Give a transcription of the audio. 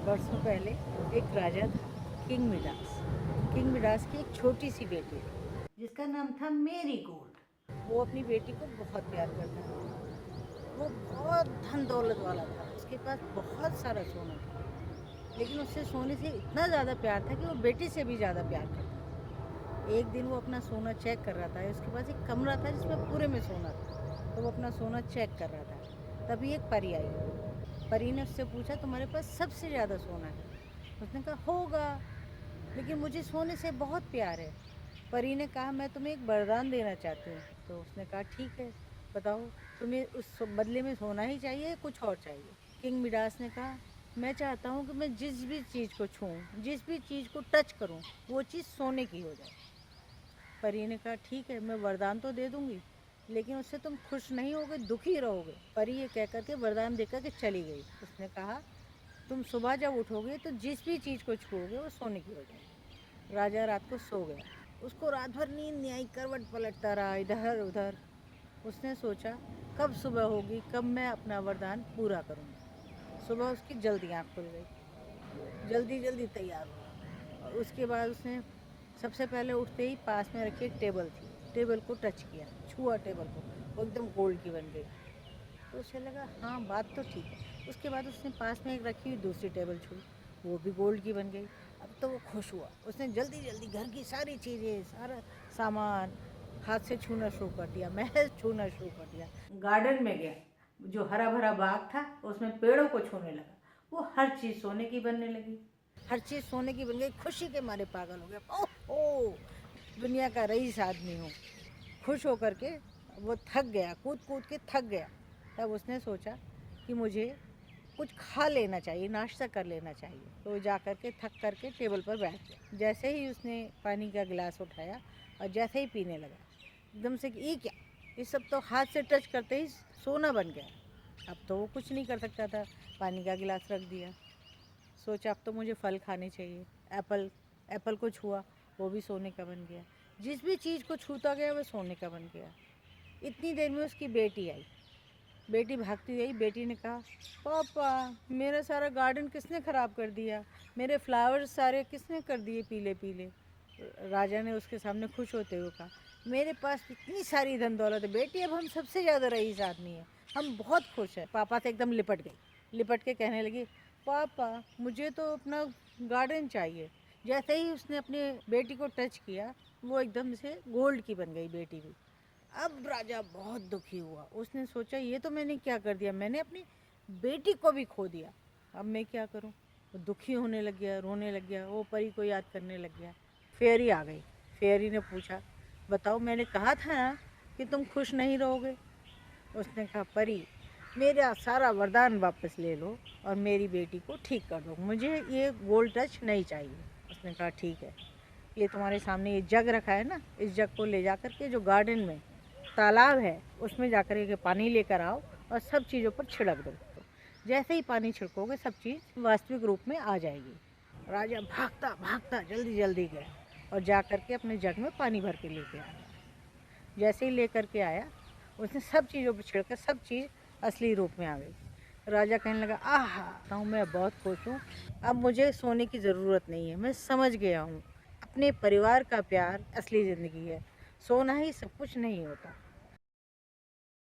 बरसों पहले एक राजा था, किंग मिडास। किंग मिडास की एक छोटी सी बेटी थी जिसका नाम था मेरी गोल्ड। वो अपनी बेटी को बहुत प्यार करता था। वो बहुत धन दौलत वाला था, उसके पास बहुत सारा सोना था, लेकिन उससे सोने से इतना ज़्यादा प्यार था कि वो बेटी से भी ज़्यादा प्यार करता था। एक दिन वो अपना सोना चेक कर रहा था। उसके पास एक कमरा था जिसमें पूरे में सोना था, तो वो अपना सोना चेक कर रहा था। तभी एक परी आई। परी ने उससे पूछा, तुम्हारे पास सबसे ज़्यादा सोना है? उसने कहा, होगा, लेकिन मुझे सोने से बहुत प्यार है। परी ने कहा, मैं तुम्हें एक वरदान देना चाहती हूँ। तो उसने कहा, ठीक है, बताओ, तुम्हें उस बदले में सोना ही चाहिए या कुछ और चाहिए? किंग मिडास ने कहा, मैं चाहता हूँ कि मैं जिस भी चीज़ को छूऊँ, जिस भी चीज़ को टच करूँ, वो चीज़ सोने की हो जाए। परी ने कहा, ठीक है, मैं वरदान तो दे दूँगी, लेकिन उससे तुम खुश नहीं होगे, दुखी रहोगे। परी ये कह करके वरदान देकर के चली गई। उसने कहा, तुम सुबह जब उठोगे तो जिस भी चीज़ को छूओगे वो सोने की हो जाएगी। राजा रात को सो गया। उसको रात भर नींद नहीं आई, करवट पलटता रहा इधर उधर। उसने सोचा, कब सुबह होगी, कब मैं अपना वरदान पूरा करूँगा। सुबह उसकी जल्दी आँख खुल गई, जल्दी जल्दी तैयार हुआ, और उसके बाद उसने सबसे पहले उठते ही पास में रखी एक टेबल थी, टेबल को टच किया, छुआ टेबल को, वो एकदम गोल्ड की बन गई। तो उसे लगा, हाँ, बात तो ठीक है। उसके बाद उसने पास में एक रखी हुई दूसरी टेबल छुई, वो भी गोल्ड की बन गई। अब तो वो खुश हुआ। उसने जल्दी जल्दी घर की सारी चीज़ें, सारा सामान हाथ से छूना शुरू कर दिया, महल छूना शुरू कर दिया। गार्डन में गया, जो हरा भरा बाग था उसमें पेड़ों को छूने लगा। वो हर चीज़ सोने की बनने लगी, हर चीज़ सोने की बन गई। खुशी के मारे पागल हो गया। ओह, दुनिया का रईस आदमी हूँ। खुश होकर के वो थक गया, कूद कूद के थक गया। तब उसने सोचा कि मुझे कुछ खा लेना चाहिए, नाश्ता कर लेना चाहिए। तो जा कर के थक कर के टेबल पर बैठ गया। जैसे ही उसने पानी का गिलास उठाया और जैसे ही पीने लगा, एकदम से कि ये क्या, ये सब तो हाथ से टच करते ही सोना बन गया। अब तो वो कुछ नहीं कर सकता था। पानी का गिलास रख दिया। सोचा, अब तो मुझे फल खाने चाहिए। एप्पल एप्पल को छुआ, वो भी सोने का बन गया। जिस भी चीज़ को छूता गया वो सोने का बन गया। इतनी देर में उसकी बेटी आई। बेटी भागती हुई आई। बेटी ने कहा, पापा, मेरा सारा गार्डन किसने ख़राब कर दिया? मेरे फ्लावर्स सारे किसने कर दिए पीले पीले? राजा ने उसके सामने खुश होते हुए कहा, मेरे पास इतनी सारी धन दौलत है बेटी, अब हम सबसे ज़्यादा रईस आदमी हैं, हम बहुत खुश हैं। पापा से एकदम लिपट गई, लिपट के कहने लगी, पापा, मुझे तो अपना गार्डन चाहिए। जैसे ही उसने अपने बेटी को टच किया, वो एकदम से गोल्ड की बन गई बेटी भी। अब राजा बहुत दुखी हुआ। उसने सोचा, ये तो मैंने क्या कर दिया, मैंने अपनी बेटी को भी खो दिया, अब मैं क्या करूं? वो दुखी होने लग गया, रोने लग गया, वो परी को याद करने लग गया। फेरी आ गई। फेरी ने पूछा, बताओ, मैंने कहा था ना कि तुम खुश नहीं रहोगे? उसने कहा, परी, मेरा सारा वरदान वापस ले लो और मेरी बेटी को ठीक कर दो, मुझे ये गोल्ड टच नहीं चाहिए। उसने कहा, ठीक है, ये तुम्हारे सामने ये जग रखा है ना, इस जग को ले जा कर के जो गार्डन में तालाब है उसमें जाकर के पानी लेकर आओ और सब चीज़ों पर छिड़क दो। जैसे ही पानी छिड़कोगे सब चीज़ वास्तविक रूप में आ जाएगी। राजा भागता भागता जल्दी जल्दी गया और जा कर के अपने जग में पानी भर के लेके आया। जैसे ही लेकर के आया, उसने सब चीज़ों पर छिड़का, सब चीज़ असली रूप में आ गई। राजा कहने लगा, आहा, मैं बहुत खुश हूँ, अब मुझे सोने की ज़रूरत नहीं है, मैं समझ गया हूँ, अपने परिवार का प्यार असली ज़िंदगी है, सोना ही सब कुछ नहीं होता।